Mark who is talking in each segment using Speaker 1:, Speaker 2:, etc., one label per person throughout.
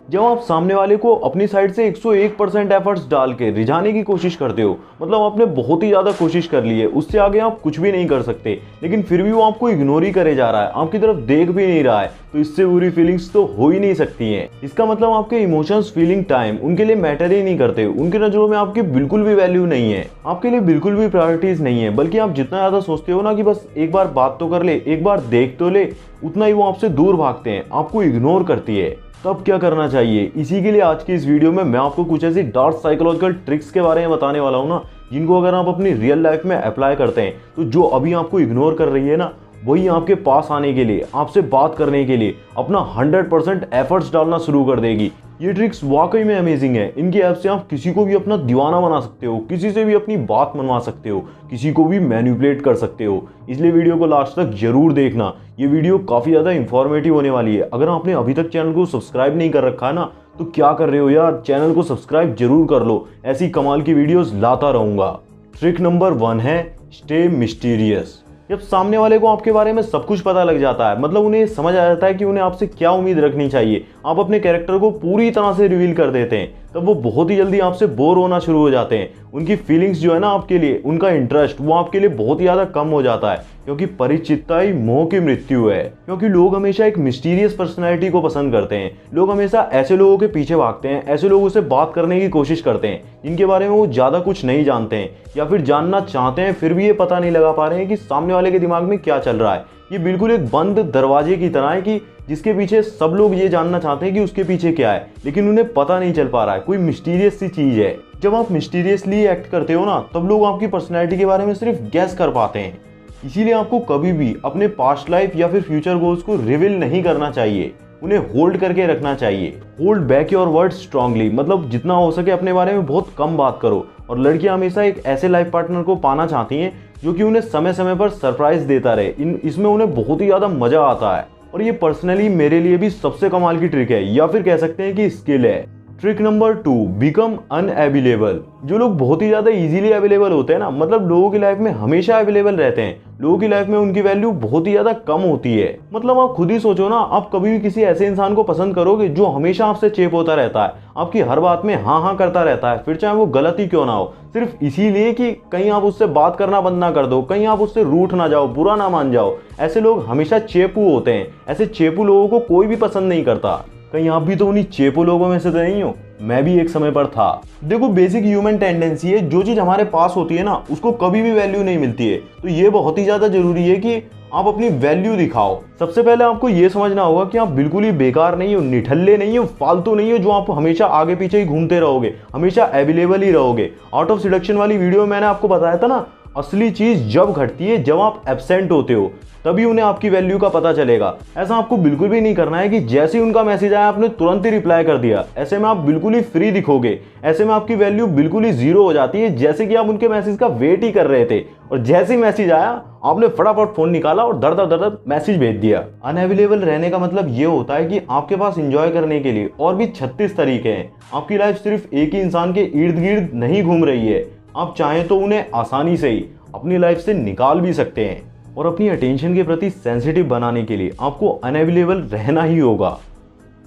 Speaker 1: जब आप सामने वाले को अपनी साइड से 101% एफर्ट्स डाल के रिझाने की कोशिश करते हो, मतलब आपने बहुत ही ज़्यादा कोशिश कर ली है, उससे आगे आप कुछ भी नहीं कर सकते, लेकिन फिर भी वो आपको इग्नोर ही करे जा रहा है, आपकी तरफ देख भी नहीं रहा है, तो इससे बुरी फीलिंग्स तो हो ही नहीं सकती हैं। इसका मतलब आपके इमोशंस, फीलिंग, टाइम उनके लिए मैटर ही नहीं करते, उनकी नज़रों में आपकी बिल्कुल भी वैल्यू नहीं है, आपके लिए बिल्कुल भी प्रायोरिटीज नहीं है। बल्कि आप जितना ज़्यादा सोचते हो ना कि बस एक बार बात तो कर ले, एक बार देख तो ले, उतना ही वो आपसे दूर भागते हैं, आपको इग्नोर करती है। तब क्या करना चाहिए? इसी के लिए आज की इस वीडियो में मैं आपको कुछ ऐसी डार्क साइकोलॉजिकल ट्रिक्स के बारे में बताने वाला हूँ ना, जिनको अगर आप अपनी रियल लाइफ में अप्लाई करते हैं तो जो अभी आपको इग्नोर कर रही है ना, वही आपके पास आने के लिए, आपसे बात करने के लिए अपना 100% एफर्ट्स डालना शुरू कर देगी। ये ट्रिक्स वाकई में अमेजिंग है। इनकी ऐप से आप किसी को भी अपना दीवाना बना सकते हो, किसी से भी अपनी बात मनवा सकते हो, किसी को भी मैनिपुलेट कर सकते हो। इसलिए वीडियो को लास्ट तक जरूर देखना, ये वीडियो काफ़ी ज़्यादा इंफॉर्मेटिव होने वाली है। अगर आपने अभी तक चैनल को सब्सक्राइब नहीं कर रखा है ना, तो क्या कर रहे हो यार, चैनल को सब्सक्राइब जरूर कर लो, ऐसी कमाल की वीडियोस लाता रहूँगा। ट्रिक नंबर 1 है स्टे मिस्टीरियस। जब सामने वाले को आपके बारे में सब कुछ पता लग जाता है, मतलब उन्हें समझ आ जाता है कि उन्हें आपसे क्या उम्मीद रखनी चाहिए, आप अपने कैरेक्टर को पूरी तरह से रिवील कर देते हैं, तब वो बहुत ही जल्दी आपसे बोर होना शुरू हो जाते हैं। उनकी फीलिंग्स जो है ना आपके लिए, उनका इंटरेस्ट वो आपके लिए बहुत ही ज़्यादा कम हो जाता है, क्योंकि परिचितता ही मोह की मृत्यु है। क्योंकि लोग हमेशा एक मिस्टीरियस पर्सनैलिटी को पसंद करते हैं, लोग हमेशा ऐसे लोगों के पीछे भागते हैं, ऐसे लोगों से बात करने की कोशिश करते हैं जिनके बारे में वो ज़्यादा कुछ नहीं जानते हैं, या फिर जानना चाहते हैं फिर भी ये पता नहीं लगा पा रहे हैं कि सामने वाले के दिमाग में क्या चल रहा है। ये बिल्कुल एक बंद दरवाजे की तरह है कि जिसके पीछे सब लोग ये जानना चाहते हैं कि उसके पीछे क्या है, लेकिन उन्हें पता नहीं चल पा रहा है, कोई मिस्टीरियस सी चीज़ है। जब आप मिस्टीरियसली एक्ट करते हो ना, तब लोग आपकी पर्सनैलिटी के बारे में सिर्फ गैस कर पाते हैं। इसीलिए आपको कभी भी अपने पास्ट लाइफ या फिर फ्यूचर गोल्स को रिवील नहीं करना चाहिए, उन्हें होल्ड करके रखना चाहिए। Hold back your words strongly, मतलब जितना हो सके अपने बारे में बहुत कम बात करो। और लड़कियां हमेशा एक ऐसे लाइफ पार्टनर को पाना चाहती हैं जो कि उन्हें समय समय पर सरप्राइज देता रहे, इसमें उन्हें बहुत ही ज़्यादा मजा आता है। और ये पर्सनली मेरे लिए भी सबसे कमाल की ट्रिक है, या फिर कह सकते हैं कि स्किल है। Trick number 2, become unavailable. जो लोग बहुत ही ज़्यादा इजीली अवेलेबल होते हैं ना, मतलब लोगों की लाइफ में हमेशा अवेलेबल रहते हैं, लोगों की लाइफ में उनकी वैल्यू बहुत ही ज़्यादा कम होती है। मतलब आप खुद ही सोचो ना, आप कभी भी किसी ऐसे इंसान को पसंद करोगे जो हमेशा आपसे चेप होता रहता है, आपकी हर बात में हाँ हाँ करता रहता है, फिर चाहे वो गलत ही क्यों ना हो, सिर्फ इसीलिए कि कहीं आप उससे बात करना बंद ना कर दो, कहीं आप उससे रूठ ना जाओ, बुरा ना मान जाओ। ऐसे लोग हमेशा चेपू होते हैं, ऐसे चेपू लोगों को कोई भी पसंद नहीं करता। कहीं आप भी तो उन्हीं चेपू लोगों में से तो नहीं हो? मैं भी एक समय पर था। देखो, बेसिक ह्यूमन टेंडेंसी है, जो चीज़ हमारे पास होती है ना, उसको कभी भी वैल्यू नहीं मिलती है। तो ये बहुत ही ज़्यादा जरूरी है कि आप अपनी वैल्यू दिखाओ। सबसे पहले आपको ये समझना होगा कि आप बिल्कुल ही बेकार नहीं हो, निठल्ले नहीं हो, फालतू नहीं हो, जो आप हमेशा आगे पीछे ही घूमते रहोगे, हमेशा अवेलेबल ही रहोगे। आउट ऑफ सिलेक्शन वाली वीडियो में मैंने आपको बताया था ना, असली चीज़ जब घटती है जब आप एब्सेंट होते हो, तभी उन्हें आपकी वैल्यू का पता चलेगा। ऐसा आपको बिल्कुल भी नहीं करना है कि जैसे ही उनका मैसेज आया आपने तुरंत ही रिप्लाई कर दिया। ऐसे में आप बिल्कुल ही फ्री दिखोगे, ऐसे में आपकी वैल्यू बिल्कुल ही जीरो हो जाती है, जैसे कि आप उनके मैसेज का वेट ही कर रहे थे, और जैसे ही मैसेज आया आपने फटाफट फोन निकाला और धड़ धड़ धड़ मैसेज भेज दिया। अनअवेलेबल रहने का मतलब ये होता है कि आपके पास एंजॉय करने के लिए और भी 36 तरीके हैं। आपकी लाइफ सिर्फ एक ही इंसान के इर्द गिर्द नहीं घूम रही है, आप चाहें तो उन्हें आसानी से ही अपनी लाइफ से निकाल भी सकते हैं। और अपनी अटेंशन के प्रति सेंसिटिव बनाने के लिए आपको अनअवेलेबल रहना ही होगा।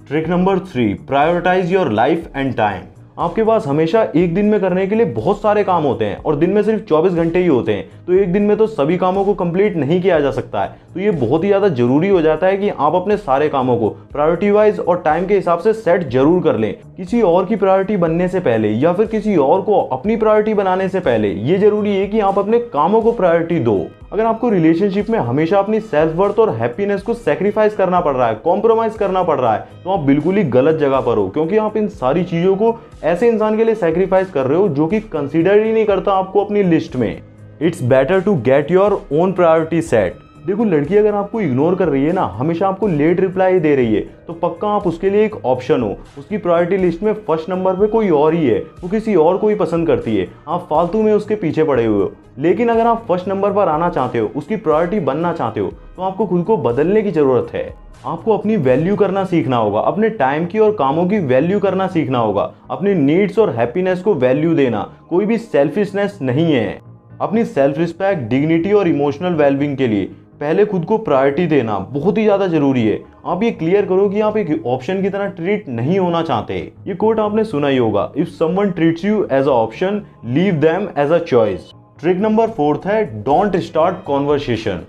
Speaker 1: Trick number 3, prioritise your life and time. आपके पास हमेशा एक दिन में करने के लिए बहुत सारे काम होते हैं, और दिन में सिर्फ 24 घंटे ही होते हैं, तो एक दिन में तो सभी कामों को कंप्लीट नहीं किया जा सकता है। तो ये बहुत ही ज़्यादा जरूरी हो जाता है कि आप अपने सारे कामों को प्रायोरिटी वाइज और टाइम के हिसाब से सेट जरूर कर लें। किसी और की प्रायोरिटी बनने से पहले या फिर किसी और को अपनी प्रायोरिटी बनाने से पहले ये जरूरी है कि आप अपने कामों को प्रायोरिटी दो। अगर आपको रिलेशनशिप में हमेशा अपनी सेल्फ वर्थ और हैप्पीनेस को सेक्रीफाइस करना पड़ रहा है, कॉम्प्रोमाइज करना पड़ रहा है, तो आप बिल्कुल ही गलत जगह पर हो, क्योंकि आप इन सारी चीज़ों को ऐसे इंसान के लिए सेक्रीफाइस कर रहे हो जो कि कंसीडर ही नहीं करता आपको अपनी लिस्ट में। It's better to get your own priority set. देखो, लड़की अगर आपको इग्नोर कर रही है ना, हमेशा आपको लेट रिप्लाई दे रही है, तो पक्का आप उसके लिए एक ऑप्शन हो। उसकी प्रायोरिटी लिस्ट में फर्स्ट नंबर पे कोई और ही है, वो किसी और को ही पसंद करती है, आप फालतू में उसके पीछे पड़े हुए हो। लेकिन अगर आप फर्स्ट नंबर पर आना चाहते हो, उसकी प्रायोरिटी बनना चाहते हो, तो आपको खुद को बदलने की जरूरत है। आपको अपनी वैल्यू करना सीखना होगा, अपने टाइम की और कामों की वैल्यू करना सीखना होगा, अपनी नीड्स और हैप्पीनेस को वैल्यू देना कोई भी सेल्फिशनेस नहीं है। अपनी सेल्फ रिस्पेक्ट, डिग्निटी और इमोशनल वेलबींग के लिए पहले खुद को प्रायोरिटी देना बहुत ही ज़्यादा जरूरी है। आप ये क्लियर करो कि आप एक ऑप्शन की तरह ट्रीट नहीं होना चाहते। ये कोट आपने सुना ही होगा, if someone treats you as a option leave them as a choice. Trick number 4 है डोंट स्टार्ट कॉन्वर्सेशन।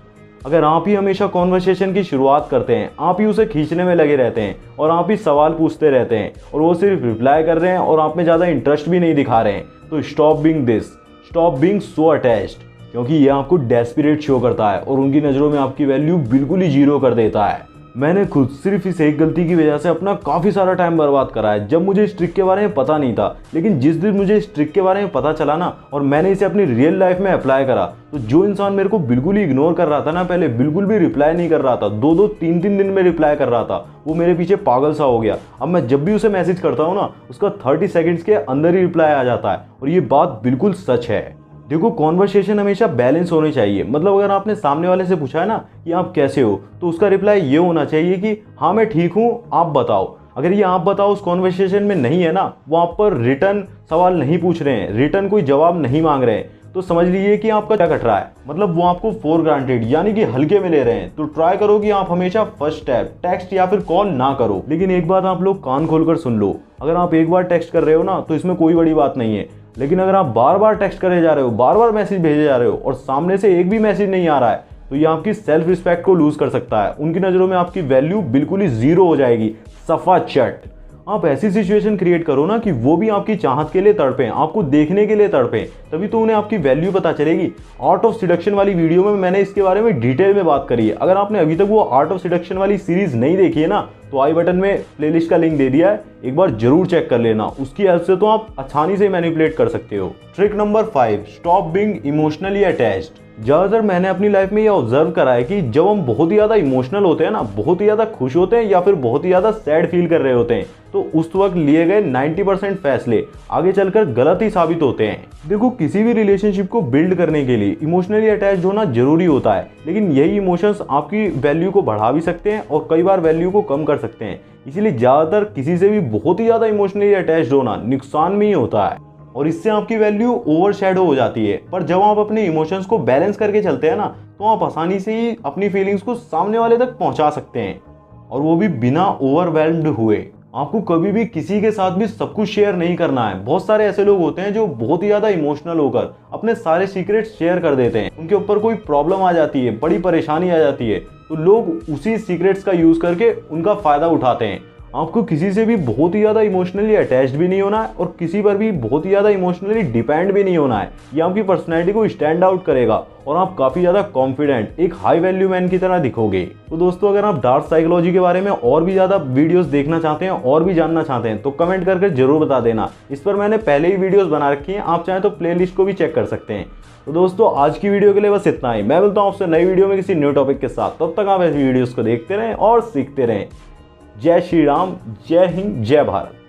Speaker 1: अगर आप ही हमेशा कॉन्वर्सेशन की शुरुआत करते हैं, आप ही उसे खींचने में लगे रहते हैं और आप ही सवाल पूछते रहते हैं और वो सिर्फ रिप्लाई कर रहे हैं और आप में ज़्यादा इंटरेस्ट भी नहीं दिखा रहे हैं, तो stop being this, stop being so attached, क्योंकि ये आपको डेस्परेट शो करता है और उनकी नज़रों में आपकी वैल्यू बिल्कुल ही जीरो कर देता है। मैंने खुद सिर्फ इस एक गलती की वजह से अपना काफ़ी सारा टाइम बर्बाद करा है। जब मुझे इस ट्रिक के बारे में पता नहीं था, लेकिन जिस दिन मुझे इस ट्रिक के बारे में पता चला ना और मैंने इसे अपनी रियल लाइफ में अप्लाई करा, तो जो इंसान मेरे को बिल्कुल ही इग्नोर कर रहा था ना, पहले बिल्कुल भी रिप्लाई नहीं कर रहा था, 2-2 3-3 दिन में रिप्लाई कर रहा था, वो मेरे पीछे पागल सा हो गया। अब मैं जब भी उसे मैसेज करता हूँ ना, उसका 30 सेकेंड्स के अंदर ही रिप्लाई आ जाता है और ये बात बिल्कुल सच है। देखो, कॉन्वर्सेशन हमेशा बैलेंस होनी चाहिए। मतलब अगर आपने सामने वाले से पूछा है ना कि आप कैसे हो, तो उसका रिप्लाई ये होना चाहिए कि हाँ मैं ठीक हूँ, आप बताओ। अगर ये आप बताओ उस कॉन्वर्सेशन में नहीं है ना, वो आप पर रिटर्न सवाल नहीं पूछ रहे हैं, रिटर्न कोई जवाब नहीं मांग रहे हैं, तो समझ लीजिए कि आपका क्या कट रहा है। मतलब वो आपको फॉर ग्रांटेड यानी कि हल्के में ले रहे हैं। तो ट्राई करो कि आप हमेशा फर्स्ट स्टेप टेक्स्ट या फिर कॉल ना करो। लेकिन एक बात आप लोग कान खोलकर सुन लो, अगर आप एक बार टेक्स्ट कर रहे हो ना तो इसमें कोई बड़ी बात नहीं है, लेकिन अगर आप बार बार टेक्स्ट करे जा रहे हो, बार बार मैसेज भेजे जा रहे हो और सामने से एक भी मैसेज नहीं आ रहा है, तो ये आपकी सेल्फ रिस्पेक्ट को लूज कर सकता है। उनकी नज़रों में आपकी वैल्यू बिल्कुल ही जीरो हो जाएगी, सफा चट। आप ऐसी सिचुएशन क्रिएट करो ना कि वो भी आपकी चाहत के लिए तड़पें, आपको देखने के लिए तड़पें, तभी तो उन्हें आपकी वैल्यू पता चलेगी। आर्ट ऑफ सिडक्शन वाली वीडियो में मैंने इसके बारे में डिटेल में बात करी है। अगर आपने अभी तक वो आर्ट ऑफ सिडक्शन वाली सीरीज नहीं देखी है ना, तो आई बटन में प्लेलिस्ट का लिंक दे दिया है, एक बार जरूर चेक कर लेना। उसकी हेल्प से तो आप आसानी से मैनिपुलेट कर सकते हो। Trick number 5, stop being emotionally attached. ज़्यादातर मैंने अपनी लाइफ में ये ऑब्जर्व करा है कि जब हम बहुत ही ज़्यादा इमोशनल होते हैं ना, बहुत ही ज़्यादा खुश होते हैं या फिर बहुत ही ज़्यादा सैड फील कर रहे होते हैं, तो उस वक्त लिए गए 90% फैसले आगे चलकर गलत ही साबित होते हैं। देखो, किसी भी रिलेशनशिप को बिल्ड करने के लिए इमोशनली अटैच्ड होना जरूरी होता है, लेकिन यही इमोशंस आपकी वैल्यू को बढ़ा भी सकते हैं और कई बार वैल्यू को कम कर सकते हैं। इसीलिए ज़्यादातर किसी से भी बहुत ही ज़्यादा इमोशनली अटैच्ड होना नुकसान में ही होता है और इससे आपकी वैल्यू ओवरशैडो हो जाती है। पर जब आप अपने इमोशंस को बैलेंस करके चलते हैं ना, तो आप आसानी से ही अपनी फीलिंग्स को सामने वाले तक पहुंचा सकते हैं, और वो भी बिना ओवरवेल्म्ड हुए। आपको कभी भी किसी के साथ भी सब कुछ शेयर नहीं करना है। बहुत सारे ऐसे लोग होते हैं जो बहुत ही ज़्यादा इमोशनल होकर अपने सारे सीक्रेट्स शेयर कर देते हैं। उनके ऊपर कोई प्रॉब्लम आ जाती है, बड़ी परेशानी आ जाती है, तो लोग उसी सीक्रेट्स का यूज़ करके उनका फ़ायदा उठाते हैं। आपको किसी से भी बहुत ही ज़्यादा इमोशनली अटैच्ड भी नहीं होना है और किसी पर भी बहुत ही ज़्यादा इमोशनली डिपेंड भी नहीं होना है। ये आपकी पर्सनैलिटी को स्टैंड आउट करेगा और आप काफ़ी ज़्यादा कॉन्फिडेंट, एक हाई वैल्यू मैन की तरह दिखोगे। तो दोस्तों, अगर आप डार्क साइकोलॉजी के बारे में और भी ज़्यादा वीडियोस देखना चाहते हैं और भी जानना चाहते हैं, तो कमेंट करके जरूर बता देना। इस पर मैंने पहले ही वीडियोज़ बना रखी हैं, आप चाहें तो प्लेलिस्ट को भी चेक कर सकते हैं। तो दोस्तों, आज की वीडियो के लिए बस इतना ही। मैं मिलता हूँ आपसे नई वीडियो में किसी न्यू टॉपिक के साथ। तब तक आप ऐसी वीडियोज़ को देखते रहें और सीखते रहें। जय श्री राम, जय हिंद, जय भारत।